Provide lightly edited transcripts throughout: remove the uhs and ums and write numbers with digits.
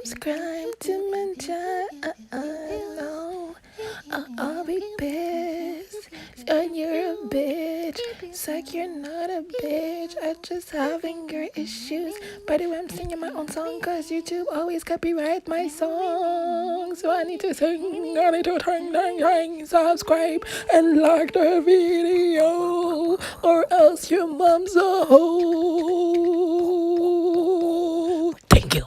Subscribe to my channel. I'll be pissed. You're a bitch. It's like you're not a bitch. I just having your issues. By the way, I'm singing my own song because YouTube always copyright my songs. So I need to sing. I need to subscribe and like the video. Or else your mom's a hoe. Thank you.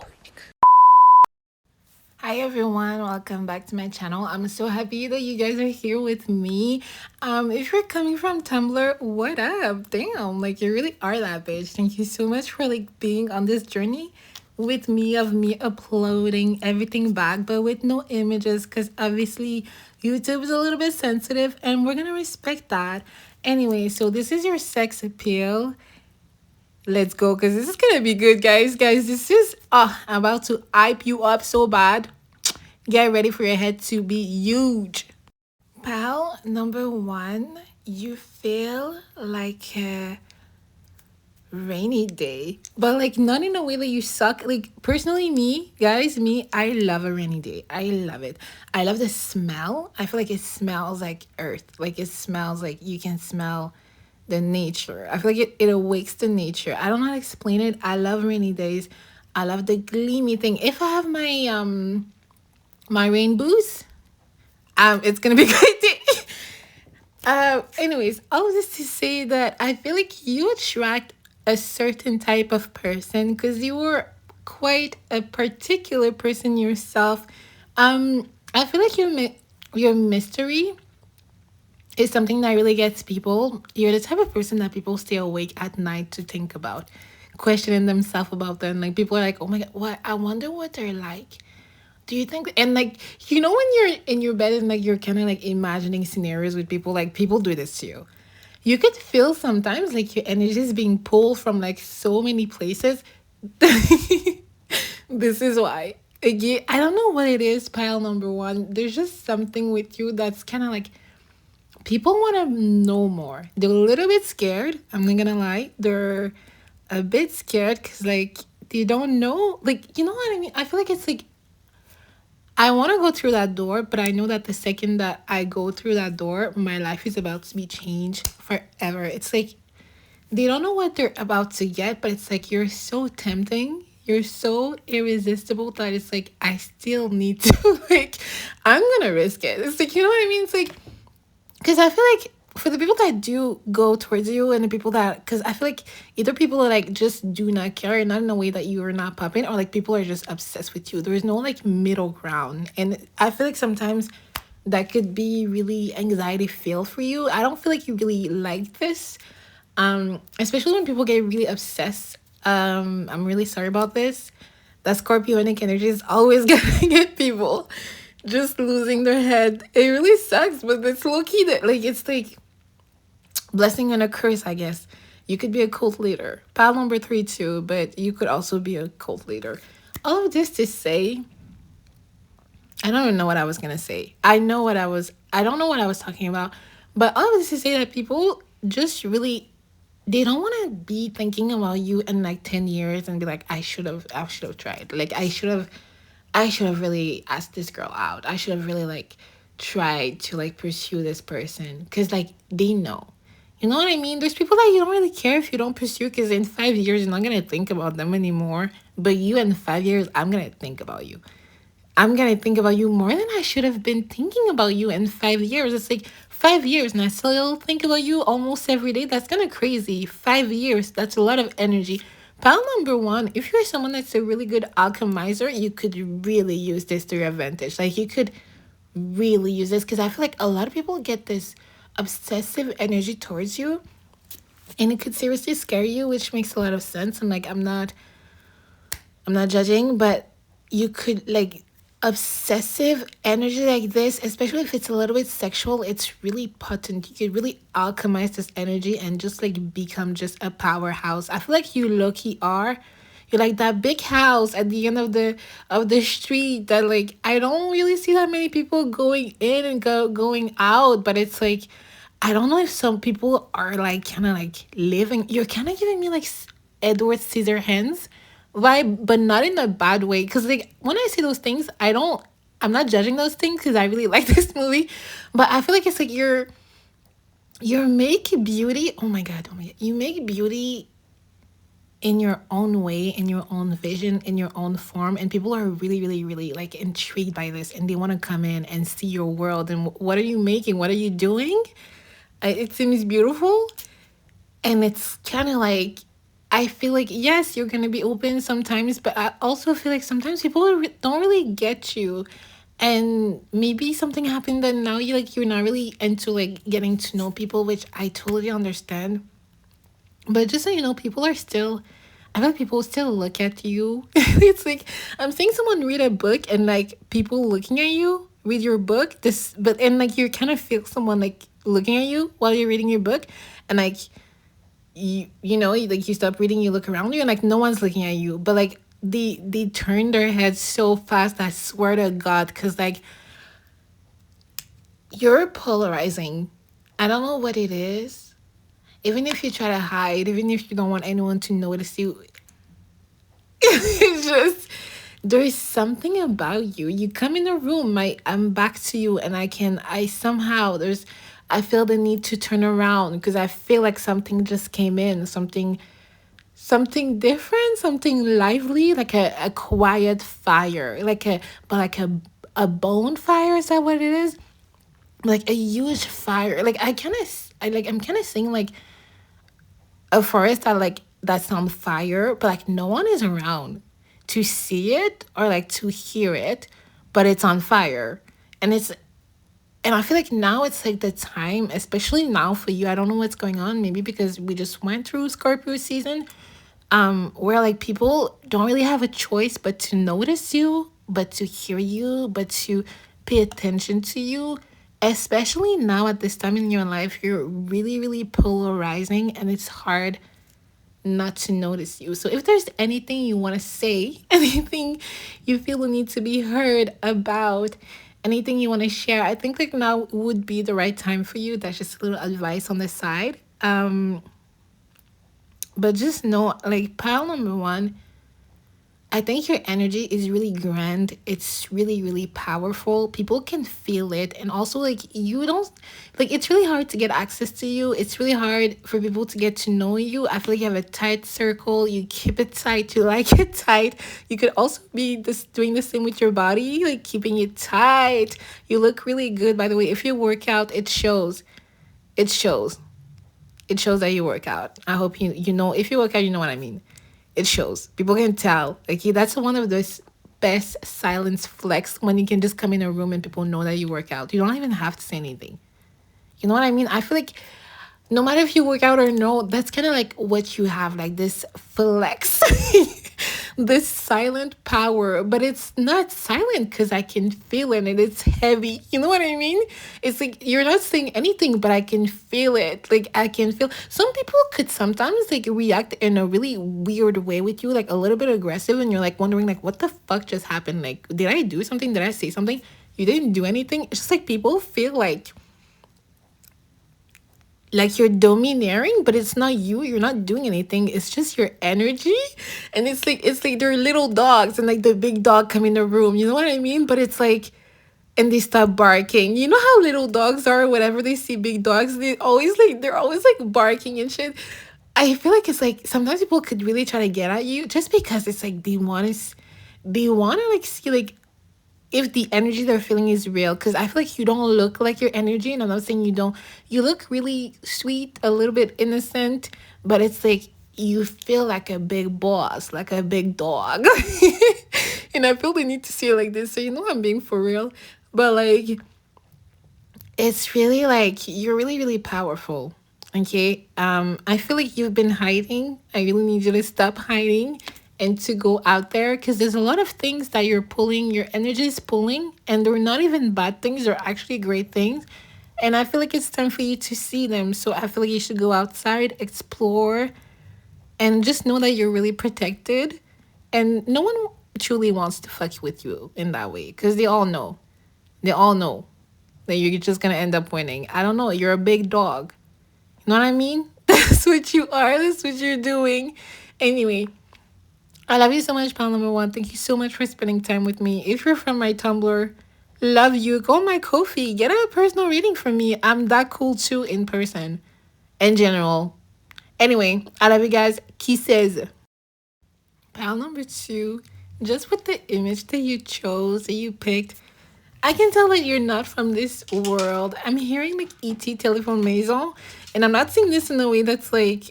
Hi everyone, welcome back to my channel. I'm so happy that you guys are here with me. If you're coming from Tumblr, what up? Damn, like you really are that bitch. Thank you so much for being on this journey with me of me uploading everything back but with no images, because obviously YouTube is a little bit sensitive and we're gonna respect that. Anyway, so this is your sex appeal. Let's go, because this is gonna be good, guys. This is I'm about to hype you up so bad. Get ready for your head to be huge. Pal number one, you feel like a rainy day, but not in a way that you suck. Personally, I love a rainy day. I love it. I love the smell. I feel like it smells like earth. It smells like you can smell the nature. I feel like it awakes the nature. I don't know how to explain it. I love rainy days. I love the gleamy thing. If I have my rainbows, it's gonna be a great day. Anyways, all of this to say that I feel like you attract a certain type of person because you are quite a particular person yourself. I feel like your mystery is something that really gets people. You're the type of person that people stay awake at night to think about, questioning themselves about them. People are like, oh my God, what? I wonder what they're like. Do you think? And when you're in your bed and you're kind of imagining scenarios with people, people do this to you. You could feel sometimes your energy is being pulled from so many places. This is why. Again, I don't know what it is, pile number one. There's just something with you that's kind of people want to know more. They're a little bit scared. I'm not gonna lie. They're a bit scared because they don't know. You know what I mean? I feel like it's I want to go through that door, but I know that the second that I go through that door, my life is about to be changed forever. It's they don't know what they're about to get, but it's you're so tempting. You're so irresistible that it's I still need to, I'm gonna risk it. It's you know what I mean? It's because I feel for the people that do go towards you and the people that, because I feel either people are just do not care, not in a way that you are not popping, or people are just obsessed with you. There's no middle ground. And I feel sometimes that could be really anxiety filled for you. I don't feel you really like this. Especially when people get really obsessed. I'm really sorry about this. That Scorpionic energy is always gonna get people just losing their head. It really sucks, but it's low-key that it's blessing and a curse, I guess. You could be a cult leader. Pile number 3 too, but you could also be a cult leader. All of this to say, I don't even know what I was gonna say. I don't know what I was talking about. But all of this to say that people just really, they don't want to be thinking about you in 10 years and be I should have tried. I should have really asked this girl out. I should have really tried to pursue this person, because they know. You know what I mean? There's people that you don't really care if you don't pursue, because in 5 years you're not gonna think about them anymore. But you, in 5 years, I'm gonna think about you. I'm gonna think about you more than I should have been thinking about you in 5 years. It's 5 years and I still think about you almost every day. That's kind of crazy. 5 years, that's a lot of energy. Pile number one, if you're someone that's a really good alchemizer, you could really use this to your advantage. You could really use this, because I feel a lot of people get this obsessive energy towards you, and it could seriously scare you, which makes a lot of sense. And I'm not judging, but you could obsessive energy like this, especially if it's a little bit sexual, it's really potent. You could really alchemize this energy and just become just a powerhouse. I feel you low-key are. You're that big house at the end of the street that I don't really see that many people going in and going out, but it's I don't know if some people are kind of living. You're kind of giving me Edward Scissorhands vibe, but not in a bad way. Because like when I say those things, I'm not judging those things because I really like this movie, but I feel like it's like you're make beauty. Oh my god, oh my god, you make beauty in your own way, in your own vision, in your own form, and people are really, really, really like intrigued by this, and they want to come in and see your world. And what are you making? What are you doing? It seems beautiful, and it's kind of like I feel like yes, you're gonna be open sometimes, but I also feel like sometimes people don't really get you, and maybe something happened that now you're not really into like getting to know people, which I totally understand. But just so you know, people are still. I feel like people still look at you. It's like I'm seeing someone read a book and like people looking at you read your book. And like you kind of feel someone like looking at you while you're reading your book, and like like you stop reading, you look around you, and like no one's looking at you, but like they turn their heads so fast. I swear to God, because like you're polarizing. I don't know what it is. Even if you try to hide, even if you don't want anyone to notice you, it's just there's something about you. You come in a room, I'm back to you, and I somehow I feel the need to turn around because I feel like something just came in, something different, something lively, like a quiet fire, a bonfire. Is that what it is? Like a huge fire. Like I'm kind of seeing like a forest that's on fire, but like no one is around to see it or like to hear it, but it's on fire. And I feel like now it's like the time, especially now for you. I don't know what's going on, maybe because we just went through Scorpio season, where like people don't really have a choice but to notice you, but to hear you, but to pay attention to you. Especially now at this time in your life, you're really, really polarizing, and it's hard not to notice you. So if there's anything you want to say, anything you feel the need to be heard about, anything you want to share, I think like now would be the right time for you. That's just a little advice on the side. But just know, like, pile number one, I think your energy is really grand. It's really, really powerful. People can feel it. And also, like, you don't, like, it's really hard to get access to you. It's really hard for people to get to know you. I feel like you have a tight circle. You keep it tight. You like it tight. You could also be doing the same with your body, like, keeping it tight. You look really good, by the way. If you work out, it shows. It shows. It shows that you work out. I hope you know, if you work out, you know what I mean. It shows. People can tell. Like that's one of those best silence flex when you can just come in a room and people know that you work out. You don't even have to say anything. You know what I mean? I feel like no matter if you work out or no, that's kind of like what you have, like this flex, this silent power. But it's not silent because I can feel it and it's heavy. You know what I mean? It's like you're not saying anything, but I can feel it. Like I can feel. Some people could sometimes like react in a really weird way with you, like a little bit aggressive, and you're like wondering, like, what the fuck just happened? Like, did I do something? Did I say something? You didn't do anything. It's just like people feel like you're domineering, but it's not you. You're not doing anything. It's just your energy. And it's like they're little dogs and like the big dog come in the room. You know what I mean? But it's like and they start barking. You know how little dogs are whenever they see big dogs, they're always like barking and shit. I feel like it's like sometimes people could really try to get at you just because it's like they want to like see like if the energy they're feeling is real, because I feel like you don't look like your energy, and I'm not saying you don't. You look really sweet, a little bit innocent, but it's like you feel like a big boss, like a big dog. And I feel the need to say it like this, so you know I'm being for real. But like it's really like you're really, really powerful. Okay. I feel like you've been hiding. I really need you to stop hiding and to go out there, because there's a lot of things that you're pulling, your energy is pulling, and they're not even bad things, they're actually great things. And I feel like it's time for you to see them. So I feel like you should go outside, explore, and just know that you're really protected. And no one truly wants to fuck with you in that way, because they all know. They all know that you're just gonna end up winning. I don't know. You're a big dog. You know what I mean? That's what you are. That's what you're doing. Anyway, I love you so much, pal number one. Thank you so much for spending time with me. If you're from my Tumblr, love you. Go on my Ko-fi. Get a personal reading from me. I'm that cool too in person. In general. Anyway, I love you guys. Kisses. Pal number two, just with the image that you chose, that you picked, I can tell that you're not from this world. I'm hearing like ET telephone maison, and I'm not seeing this in a way that's like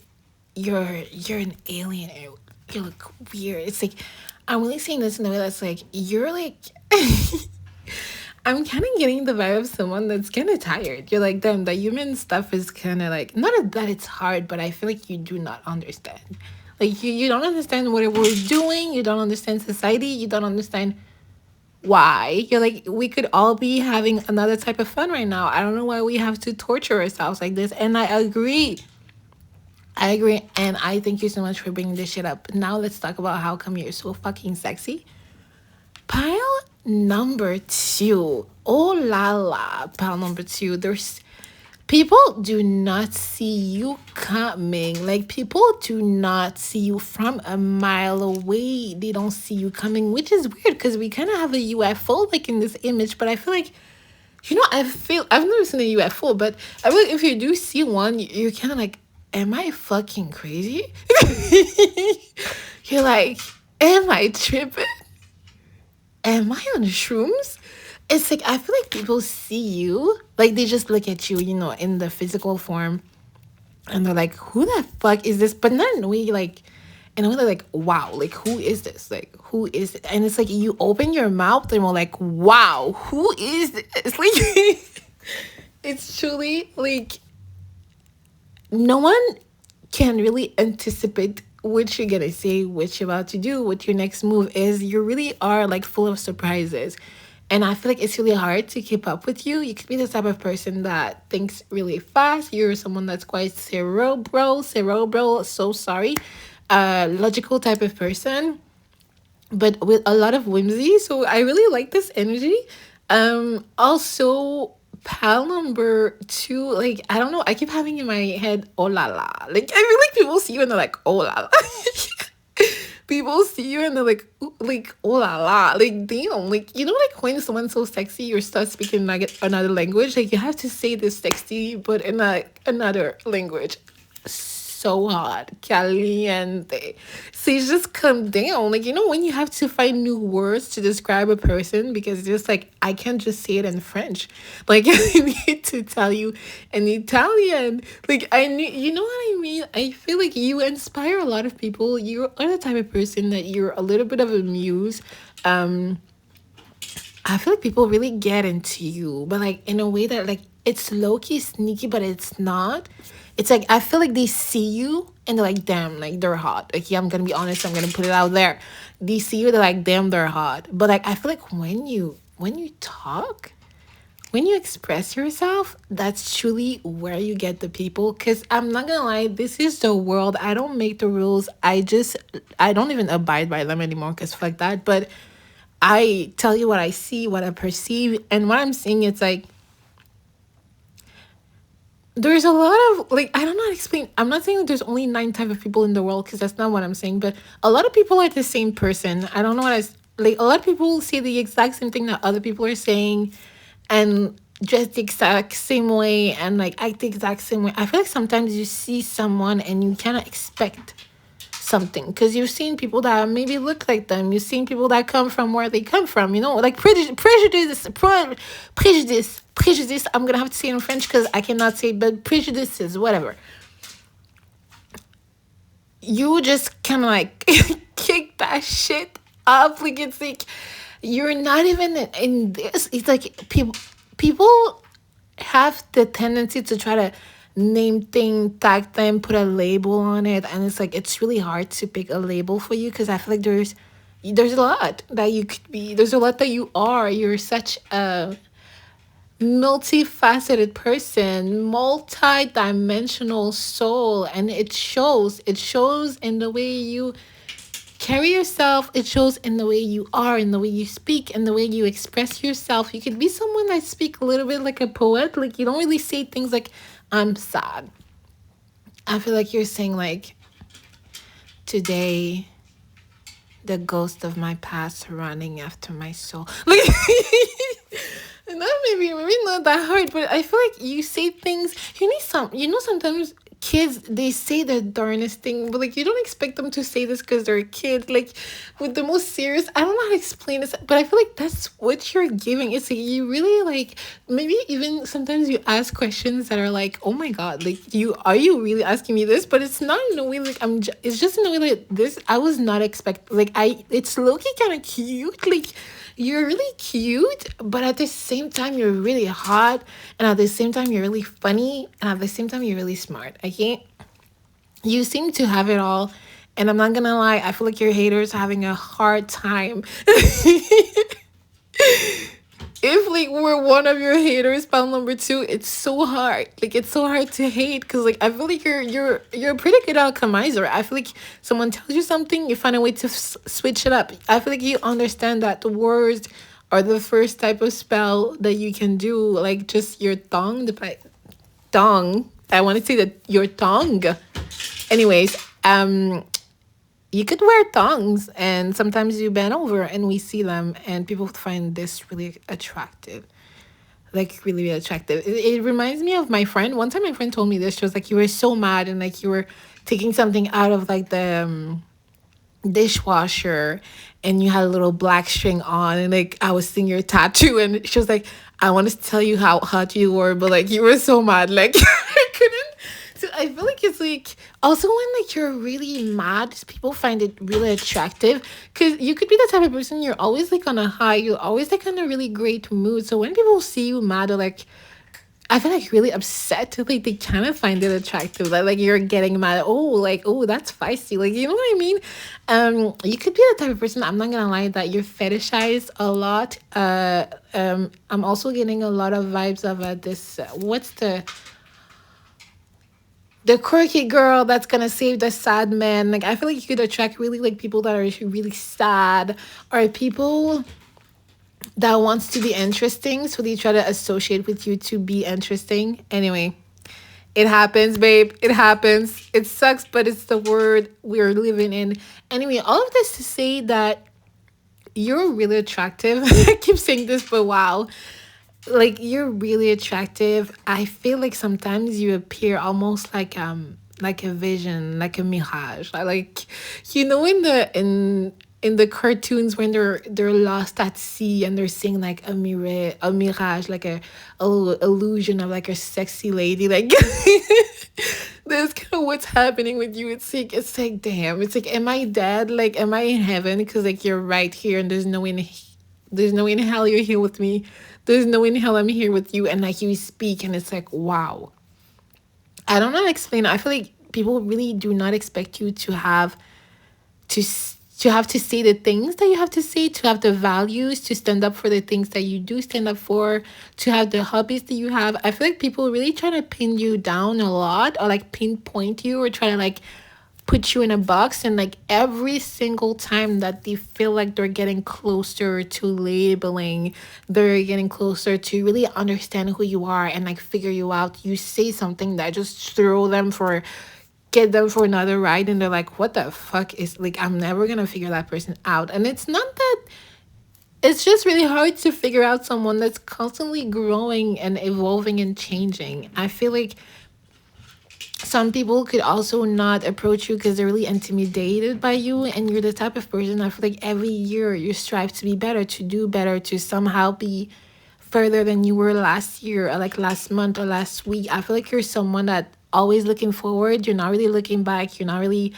you're an alien or you look weird. It's like I'm really seeing this in a way that's like you're like I'm kind of getting the vibe of someone that's kind of tired. You're like, damn, the human stuff is kind of like, not that it's hard, but I feel like you do not understand. Like, you don't understand what we're doing. You don't understand society. You don't understand why. You're like, we could all be having another type of fun right now. I don't know why we have to torture ourselves like this. And I agree. I agree. And I thank you so much for bringing this shit up. Now let's talk about how come you're so fucking sexy. Pile number two. Oh la la. Pile number two. There's people do not see you coming. Like people do not see you from a mile away. They don't see you coming, which is weird because we kind of have a UFO like in this image. But I feel like, I've never seen a UFO, but I feel like if you do see one, you're kind of like, am I fucking crazy? You're like, am I tripping? Am I on shrooms? It's like I feel like people see you, like they just look at you, in the physical form, and they're like, "Who the fuck is this?" But not in a way like, in a way they're like, "Wow, like who is this? Like who is it?" And it's like you open your mouth and we're like, "Wow, who is this?" It's like it's truly like no one can really anticipate what you're gonna say, what you're about to do, what your next move is. You really are like full of surprises. And I feel like it's really hard to keep up with you. You could be the type of person that thinks really fast. You're someone that's quite cerebral, so sorry. Logical type of person, but with a lot of whimsy. So I really like this energy. Also, pal number two, like I don't know, I keep having in my head oh la la. Like I feel like people see you and they're like oh la la. People see you and they're like like oh la la. Like damn, like like when someone's so sexy, you start speaking like another language. Like you have to say this sexy, but in another language. So hot, caliente. So you just come down. Like, when you have to find new words to describe a person because it's just like, I can't just say it in French. Like, I need to tell you in Italian. Like, I need, you know what I mean? I feel like you inspire a lot of people. You are the type of person that you're a little bit of a muse. I feel like people really get into you, but like in a way that like it's low key sneaky, but it's not. It's like I feel like they see you and they're like, damn, like they're hot. Like, yeah, I'm gonna be honest, I'm gonna put it out there. They see you, they're like, damn, they're hot. But like I feel like when you talk, when you express yourself, that's truly where you get the people. Cause I'm not gonna lie, this is the world. I don't make the rules. I don't even abide by them anymore because fuck that. But I tell you what I see, what I perceive, and what I'm seeing, it's like there's a lot of like I don't know how to explain. I'm not saying that there's only nine type of people in the world because that's not what I'm saying. But a lot of people are the same person. I don't know what like. A lot of people say the exact same thing that other people are saying, and dress the exact same way and like act the exact same way. I feel like sometimes you see someone and you cannot expect something because you've seen people that maybe look like them. You've seen people that come from where they come from, like prejudice. I'm gonna have to say it in French because I cannot say it, but prejudices, whatever. You just kind of like kick that shit up. Like it's like you're not even in this. It's like people have the tendency to try to name thing, tag them, put a label on it, and it's like it's really hard to pick a label for you because I feel like there's a lot that you could be. There's a lot that you are. You're such a multifaceted person, multi-dimensional soul, and it shows in the way you carry yourself. It shows in the way you are, in the way you speak, in the way you express yourself. You could be someone that speak a little bit like a poet. Like you don't really say things like I'm sad. I feel like you're saying like today The ghost of my past running after my soul. Like, not maybe not that hard, but I feel like you say things. You need some. You know, sometimes kids they say the darnest thing, but like you don't expect them to say this because they're a kid. Like with the most serious. I don't know how to explain this, but I feel like that's what you're giving. It's like you really like maybe even sometimes you ask questions that are like, oh my god, like you are you really asking me this? But it's not in a way like it's just in a way like this. I was not expect like I. It's low key kind of cute, like you're really cute, but at the same time, you're really hot. And at the same time, you're really funny. And at the same time, you're really smart. Okay? You seem to have it all. And I'm not gonna lie, I feel like your haters are having a hard time. If like we're one of your haters, pal number two, it's so hard. Like it's so hard to hate because like I feel like you're a pretty good alchemizer. I feel like someone tells you something, you find a way to switch it up. I feel like you understand that the words are the first type of spell that you can do. Like just your tongue, tongue. I want to say that your tongue. Anyways, you could wear thongs and sometimes you bend over and we see them and people find this really attractive, like really, really attractive. It reminds me of my friend. One time my friend told me this. She was like, you were so mad and like you were taking something out of like the dishwasher and you had a little black string on and like I was seeing your tattoo and she was like, I want to tell you how hot you were, but like you were so mad, like I couldn't. So I feel like it's like also when like you're really mad, people find it really attractive because you could be the type of person you're always like on a high, you're always like in a really great mood. So when people see you mad or like I feel like really upset. Like they kind of find it attractive. Like you're getting mad. Oh, like oh, that's feisty. Like you know what I mean. You could be the type of person. I'm not gonna lie that you fetishize a lot. I'm also getting a lot of vibes of this. What's the quirky girl that's gonna save the sad man? Like I feel like you could attract really like people that are really sad or people that wants to be interesting, so they try to associate with you to be interesting. Anyway, it happens, babe. It happens. It sucks, but it's the word we're living in. Anyway, all of this to say that you're really attractive. I keep saying this, but wow. Like you're really attractive. I feel like sometimes you appear almost like a vision, like a mirage. Like you know in the cartoons when they're lost at sea and they're seeing like a mirage, like a little illusion of like a sexy lady. Like that's kind of what's happening with you. It's like damn. It's like am I dead? Like am I in heaven? Because like you're right here and there's no way in hell you're here with me. There's no way in hell I'm here with you. And like you speak and it's like, wow. I don't know how to explain it. I feel like people really do not expect you to have to to have to say the things that you have to say, to have the values, to stand up for the things that you do stand up for, to have the hobbies that you have. I feel like people really try to pin you down a lot or like pinpoint you or try to like put you in a box, and like every single time that they feel like they're getting closer to labeling, they're getting closer to really understand who you are and like figure you out, you say something that just throw them for get them for another ride, and they're like what the fuck is like I'm never gonna figure that person out. And it's not that, it's just really hard to figure out someone that's constantly growing and evolving and changing. I feel like some people could also not approach you because they're really intimidated by you, and you're the type of person I feel like every year you strive to be better, to do better, to somehow be further than you were last year or like last month or last week. I feel like you're someone that always looking forward, you're not really looking back, you're not really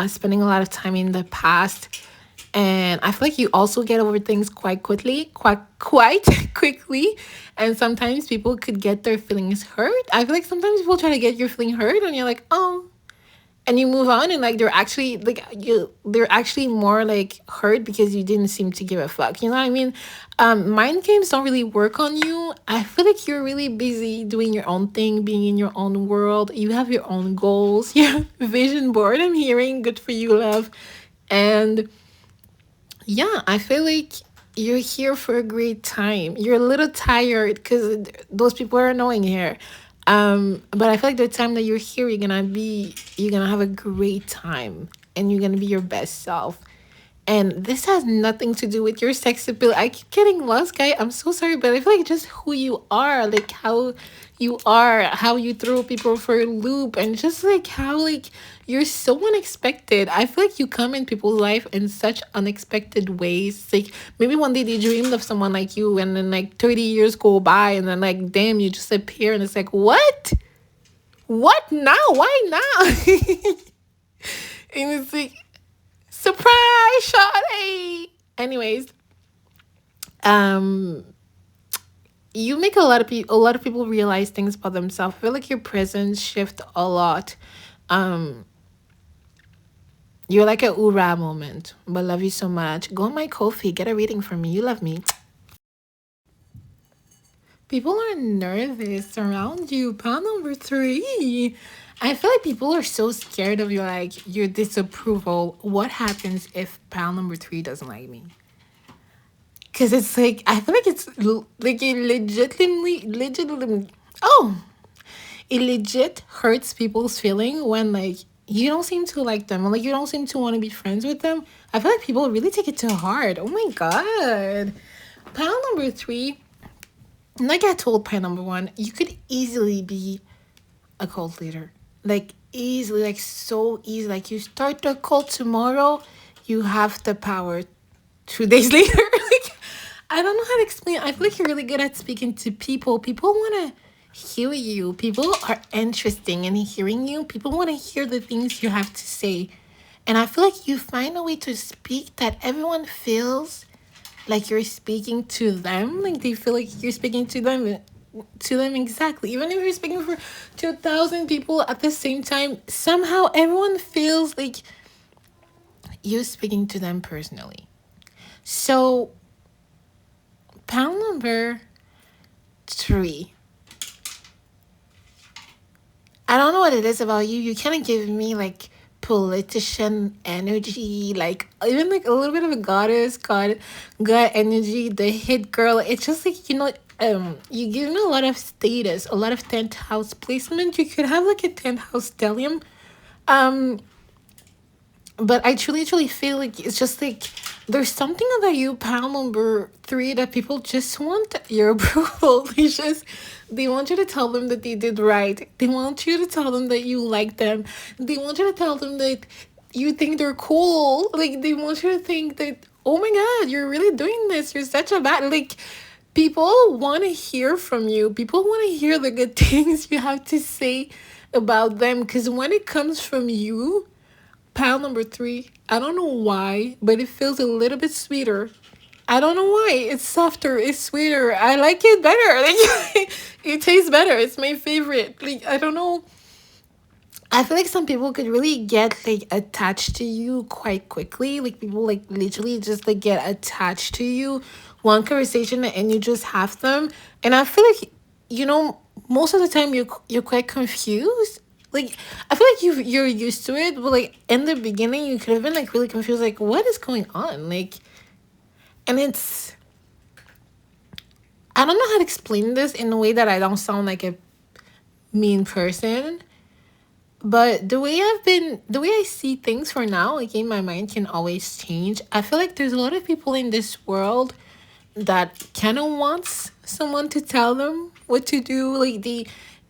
spending a lot of time in the past. And I feel like you also get over things quite quickly. And sometimes people could get their feelings hurt. I feel like sometimes people try to get your feeling hurt and you're like, oh, and you move on, and like they're actually more like hurt because you didn't seem to give a fuck. You know what I mean? Mind games don't really work on you. I feel like you're really busy doing your own thing, being in your own world. You have your own goals, your vision board. I'm hearing good for you, love. And yeah, I feel like you're here for a great time. You're a little tired because those people are annoying here. But I feel like the time that you're here, you're gonna have a great time and you're gonna be your best self. And this has nothing to do with your sex appeal. I keep getting lost, guy. I'm so sorry, but I feel like just who you are, like how you are, how you throw people for a loop, and just like how like you're so unexpected. I feel like you come in people's life in such unexpected ways. Like maybe one day they dreamed of someone like you, and then like 30 years go by, and then like damn, you just appear, and it's like what? What now? Why now? And it's like surprise, Shawty. Anyways, um, you make a lot of people realize things about themselves. I feel like your presence shift a lot. Um, you're like a oorah moment, but love you so much. Go on my Kofi, get a reading from me. You love me. People are nervous around you. Pound number three. I feel like people are so scared of your like your disapproval. What happens if pound number three doesn't like me? Cause it's like I feel like like it legitimately. Oh, it legit hurts people's feeling when like you don't seem to like them or like you don't seem to want to be friends with them. I feel like people really take it to heart. Oh my god. Pile number three, like I told pile number one, you could easily be a cult leader. Like easily, like so easy. Like you start the cult tomorrow, you have the power 2 days later. Like I don't know how to explain. I feel like you're really good at speaking to people. People want to hear you. People are interesting in hearing you. People want to hear the things you have to say. And I feel like you find a way to speak that everyone feels like you're speaking to them. Like they feel like you're speaking to them exactly. Even if you're speaking for 2,000 people at the same time, somehow everyone feels like you're speaking to them personally. So pound number three. I don't know what it is about you. You kind of give me like politician energy, like even like a little bit of a god energy, the hit girl. It's just like you give me a lot of status, a lot of 10th house placement. You could have like a 10th house stellium. Um, but I truly feel like it's just like there's something about you, pal number three, that people just want your approval. They want you to tell them that they did right. They want you to tell them that you like them. They want you to tell them that you think they're cool. Like they want you to think that oh my god, you're really doing this. You're such a bad like people want to hear from you. People want to hear the good things you have to say about them because when it comes from you, pile number three, I don't know why, but it feels a little bit sweeter. I don't know why. It's softer. It's sweeter. I like it better. Like it tastes better. It's my favorite. Like I don't know. I feel like some people could really get like attached to you quite quickly. Like people like literally just like get attached to you. One conversation and you just have them. And I feel like most of the time you're quite confused. Like I feel like you're used to it, but like in the beginning you could have been like really confused, like what is going on? Like and it's I don't know how to explain this in a way that I don't sound like a mean person. But the way I see things for now, like in my mind, can always change. I feel like there's a lot of people in this world that kind of wants someone to tell them what to do. Like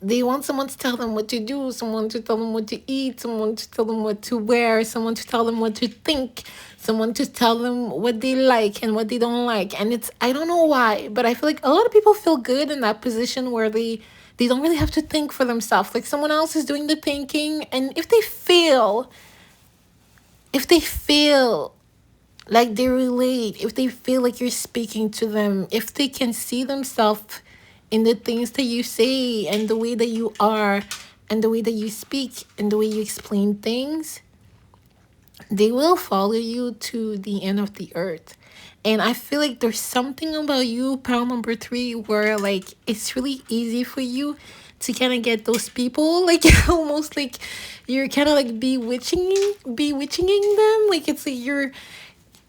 they want someone to tell them what to do, someone to tell them what to eat, someone to tell them what to wear, someone to tell them what to think, someone to tell them what they like and what they don't like. And it's I don't know why, but I feel like a lot of people feel good in that position where they don't really have to think for themselves. Like someone else is doing the thinking, and if they feel like they relate, if they feel like you're speaking to them, if they can see themselves in the things that you say and the way that you are and the way that you speak and the way you explain things, they will follow you to the end of the earth. And I feel like there's something about you, pal number three, where like it's really easy for you to kind of get those people, like almost like you're kind of like bewitching them. Like it's like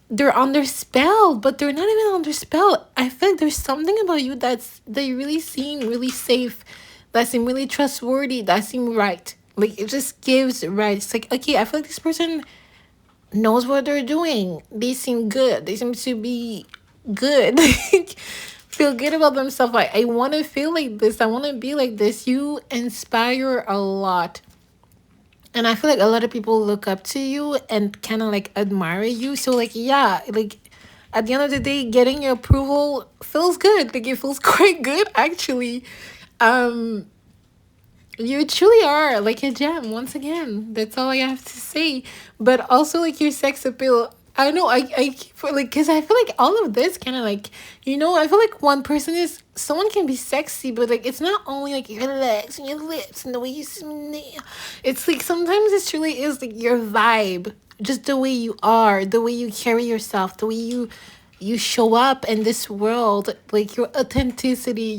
they're under spell, but they're not even under spell. I feel like there's something about you they really seem really safe, that seem really trustworthy, that seem right. Like it just gives right. It's like okay, I feel like this person knows what they're doing. They seem good. They seem to be good. Feel good about themselves. Like, I want to feel like this. I want to be like this. You inspire a lot. And I feel like a lot of people look up to you and kind of like admire you. So, like, yeah, like at the end of the day, getting your approval feels good. Like, it feels quite good, actually. Um, you truly are like a gem. Once again, that's all I have to say. But also, like your sex appeal. I know. I keep like because I feel like all of this kind of like I feel like one person is someone can be sexy, but like it's not only like your legs and your lips and the way you smell. It's like sometimes it truly is like your vibe, just the way you are, the way you carry yourself, the way you show up in this world, like your authenticity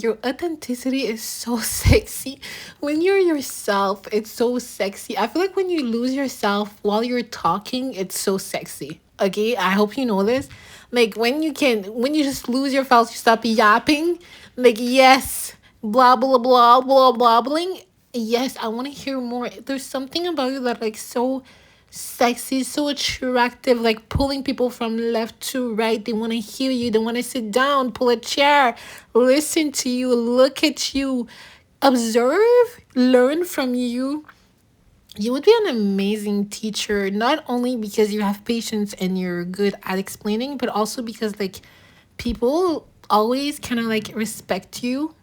is so sexy. When you're yourself, it's so sexy. I feel like when you lose yourself while you're talking, it's so sexy. Okay, I hope you know this. Like when you just lose yourself, you stop yapping, like yes, blah blah blah blah blah bling. Yes, I want to hear more. There's something about you that like so sexy, so attractive, like pulling people from left to right. They want to hear you, they want to sit down, pull a chair, listen to you, look at you, observe, learn from you. You would be an amazing teacher, not only because you have patience and you're good at explaining, but also because like people always kind of like respect you,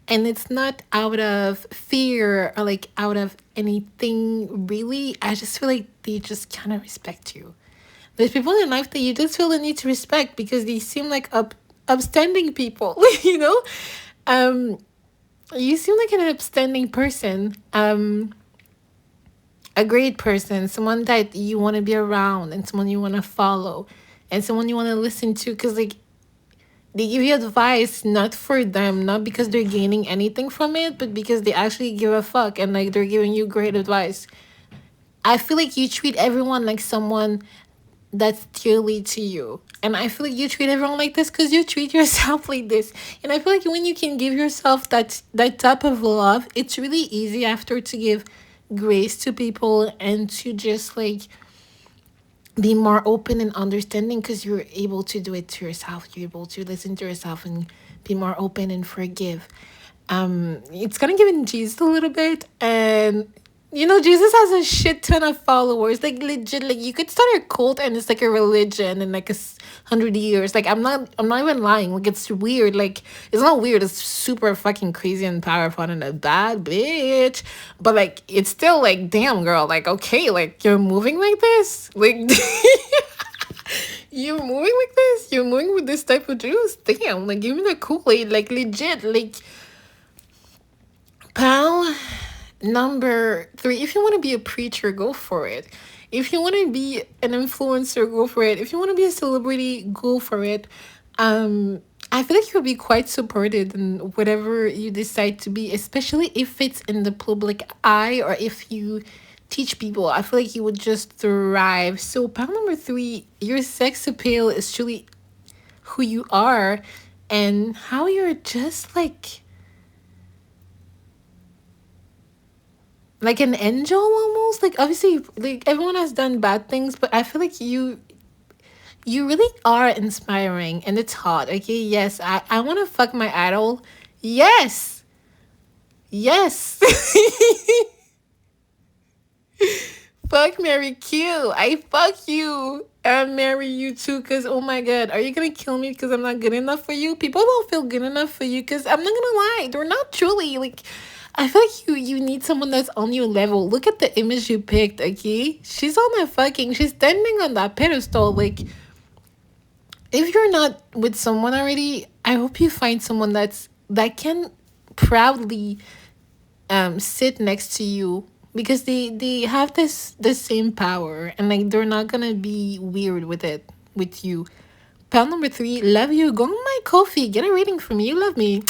and it's not out of fear or like out of anything really. I just feel like they just kind of respect you. There's people in life that you just feel the need to respect because they seem like upstanding people. um you seem like an upstanding person, a great person, someone that you want to be around and someone you want to follow and someone you want to listen to, because like they give you advice not for them, not because they're gaining anything from it, but because they actually give a fuck and like they're giving you great advice. I feel like you treat everyone like someone that's dearly to you. And I feel like you treat everyone like this because you treat yourself like this. And I feel like when you can give yourself that type of love, it's really easy after to give grace to people and to just like be more open and understanding because you're able to do it to yourself. You're able to listen to yourself and be more open and forgive. It's gonna give in Jesus a little bit, and Jesus has a shit ton of followers. Like legit, like you could start a cult and it's like a religion in like 100 years. Like I'm not even lying. Like it's weird. Like it's not weird. It's super fucking crazy and powerful and a bad bitch. But like it's still like damn girl. Like okay, like you're moving like this. Like you're moving like this. You're moving with this type of juice. Damn. Like give me the Kool-Aid. Like legit. Like pal. Number three, if you want to be a preacher, go for it. If you want to be an influencer, go for it. If you want to be a celebrity, go for it. I feel like you'll be quite supported in whatever you decide to be, especially if it's in the public eye or if you teach people. I feel like you would just thrive. So, pound number three, your sex appeal is truly who you are and how you're just like an angel almost. Like obviously like everyone has done bad things, but I feel like you really are inspiring and it's hot. Okay, yes, I want to fuck my idol. Yes, yes. Fuck, marry, kill. I fuck you and marry you too, because oh my god, are you gonna kill me because I'm not good enough for you? People don't feel good enough for you because I'm not gonna lie, they're not truly like. I feel like you need someone that's on your level. Look at the image you picked, okay? She's standing on that pedestal. Like, if you're not with someone already, I hope you find someone that can proudly sit next to you, because they have the same power and like they're not gonna be weird with it with you. Pound number three, love you. Go on my coffee, get a rating from me. You love me.